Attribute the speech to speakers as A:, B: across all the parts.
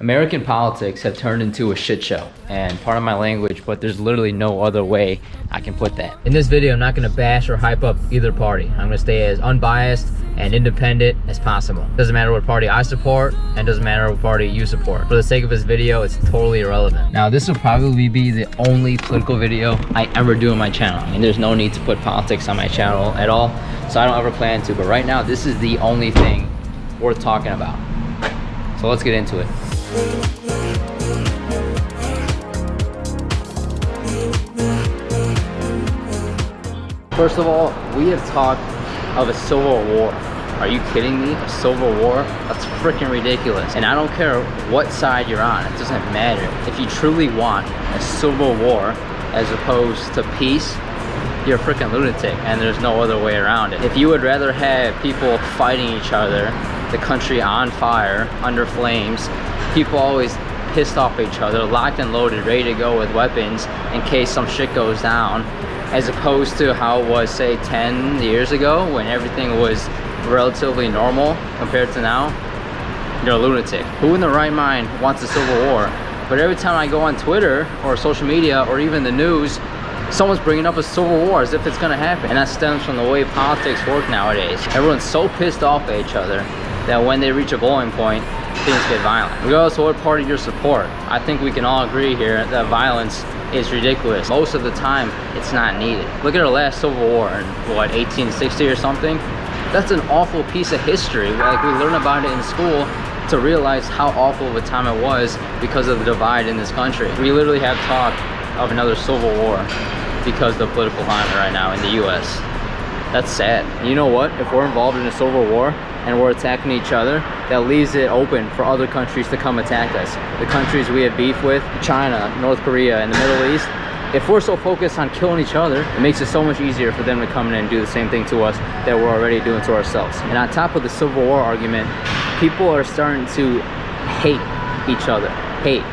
A: American politics have turned into a shit show, and pardon my language, but there's literally no other way I can put that. In this video, I'm not gonna bash or hype up either party. I'm gonna stay as unbiased and independent as possible. Doesn't matter what party I support, and doesn't matter what party you support. For the sake of this video, it's totally irrelevant. Now, this will probably be the only political video I ever do on my channel. I mean, there's no need to put politics on my channel at all, so I don't ever plan to, but right now, this is the only thing worth talking about. So let's get into it. First of all, we have talked of a civil war. Are you kidding me? A civil war? That's freaking ridiculous. And I don't care what side you're on, it doesn't matter. If you truly want a civil war as opposed to peace, you're a freaking lunatic, and there's no other way around it. If you would rather have people fighting each other, the country on fire, under flames, people always pissed off at each other, locked and loaded, ready to go with weapons in case some shit goes down, as opposed to how it was, say, 10 years ago when everything was relatively normal compared to now, you're a lunatic. Who in their right mind wants a civil war? But every time I go on Twitter or social media or even the news, someone's bringing up a civil war as if it's gonna happen. And that stems from the way politics work nowadays. Everyone's so pissed off at each other that when they reach a boiling point, things get violent. Regardless of what party you support, I think we can all agree here that violence is ridiculous. Most of the time, it's not needed. Look at our last civil war in, what, 1860 or something? That's an awful piece of history. Like, we learn about it in school to realize how awful of a time it was because of the divide in this country. We literally have talk of another civil war because of the political climate right now in the US. That's sad. And you know what? If we're involved in a civil war and we're attacking each other, that leaves it open for other countries to come attack us. The countries we have beef with, China, North Korea, and the Middle East, if we're so focused on killing each other, it makes it so much easier for them to come in and do the same thing to us that we're already doing to ourselves. And on top of the civil war argument, people are starting to hate each other, hate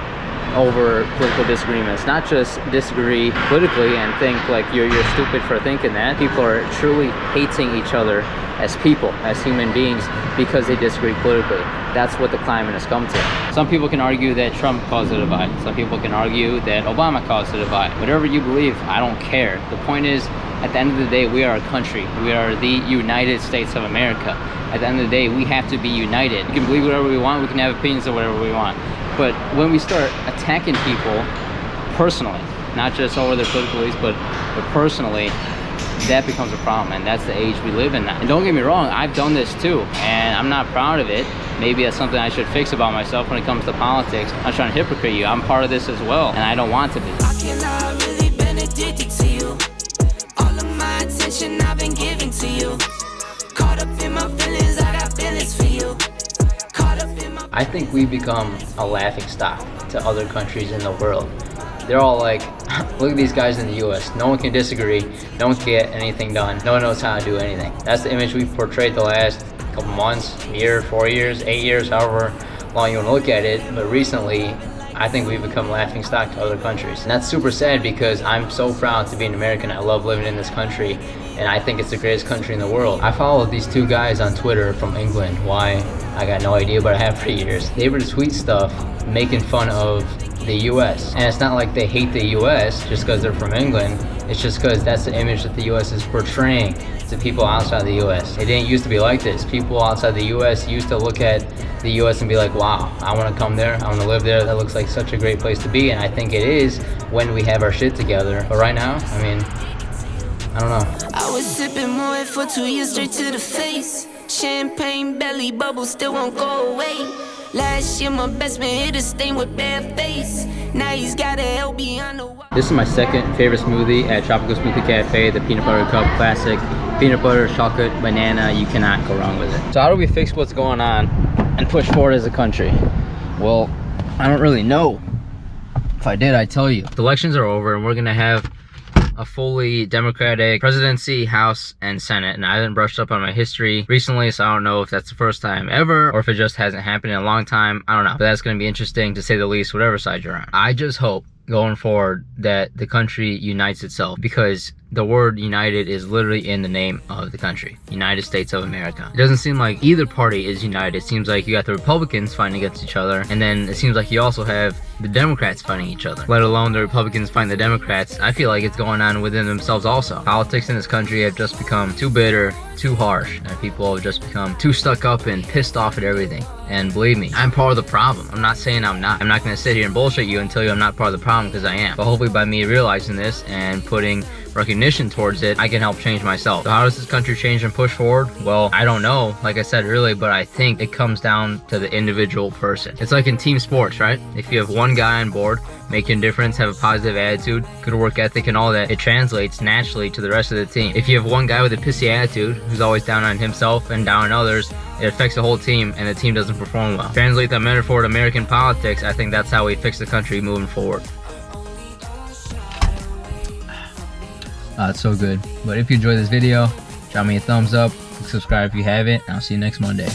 A: over political disagreements. Not just disagree politically and think like you're stupid for thinking that. People are truly hating each other as people, as human beings, because they disagree politically. That's what the climate has come to. Some people can argue that Trump caused the divide. Some people can argue that Obama caused the divide. Whatever you believe, I don't care. The point is, at the end of the day, we are a country. We are the United States of America. At the end of the day, we have to be united. We can believe whatever we want, we can have opinions of whatever we want. But when we start attacking people personally, not just over their political beliefs, but personally, that becomes a problem, and that's the age we live in now. And don't get me wrong, I've done this too, and I'm not proud of it. Maybe that's something I should fix about myself when it comes to politics. I'm trying to hypocrite you. I'm part of this as well, and I don't want to be.
B: How can I really been addicted to you? All of my attention I've been giving to you. Caught up in my feelings, I got feelings for you.
A: I think we become a laughing stock to other countries in the world. They're all like, look at these guys in the US. No one can disagree. No one can get anything done. No one knows how to do anything. That's the image we've portrayed the last couple months, year, 4 years, 8 years, however long you want to look at it. But recently, I think we've become laughing stock to other countries. And that's super sad because I'm so proud to be an American. I love living in this country, and I think it's the greatest country in the world. I followed these two guys on Twitter from England. Why? I got no idea, but I have for years. They would tweet stuff making fun of the US. And it's not like they hate the US just because they're from England. It's just because that's the image that the US is portraying to people outside the US. It didn't used to be like this. People outside the US used to look at the US and be like, wow, I want to come there, I want to live there, that looks like such a great place to be. And I think it is when we have our shit together. But right now, I mean, I don't know.
B: I was sipping more for 2 years straight to the face. Champagne belly bubble still won't go away. Last year my best man hit a stain with bad face. Now he's got a hell beyond the wall.
A: This is my second favorite smoothie at Tropical Smoothie Cafe, the Peanut Butter Cup Classic. Peanut butter, chocolate, banana, you cannot go wrong with it. So how do we fix what's going on and push forward as a country? Well, I don't really know. If I did, I'd tell you. The elections are over and we're gonna have a fully Democratic presidency, House, and Senate. And I haven't brushed up on my history recently, so I don't know if that's the first time ever or if it just hasn't happened in a long time. I don't know. But that's going to be interesting to say the least, whatever side you're on. I just hope going forward that the country unites itself, because the word united is literally in the name of the country, United States of America. It doesn't seem like either party is united. It seems like you got the Republicans fighting against each other, and then it seems like you also have the Democrats fighting each other, let alone the Republicans fighting the Democrats. I feel like it's going on within themselves also. Politics in this country have just become too bitter, too harsh, and people have just become too stuck up and pissed off at everything. And believe me, I'm part of the problem. I'm not saying I'm not. I'm not going to sit here and bullshit you and tell you I'm not part of the problem, because I am. But hopefully by me realizing this and putting recognition towards it, I can help change myself. So how does this country change and push forward? Well, I don't know, like I said earlier, but I think it comes down to the individual person. It's like in team sports, right? If you have one guy on board making a difference, have a positive attitude, good work ethic and all that, it translates naturally to the rest of the team. If you have one guy with a pissy attitude who's always down on himself and down on others, it affects the whole team and the team doesn't perform well. Translate that metaphor to American politics, I think that's how we fix the country moving forward. It's so good. But if you enjoyed this video, drop me a thumbs up, subscribe if you haven't, and I'll see you next Monday.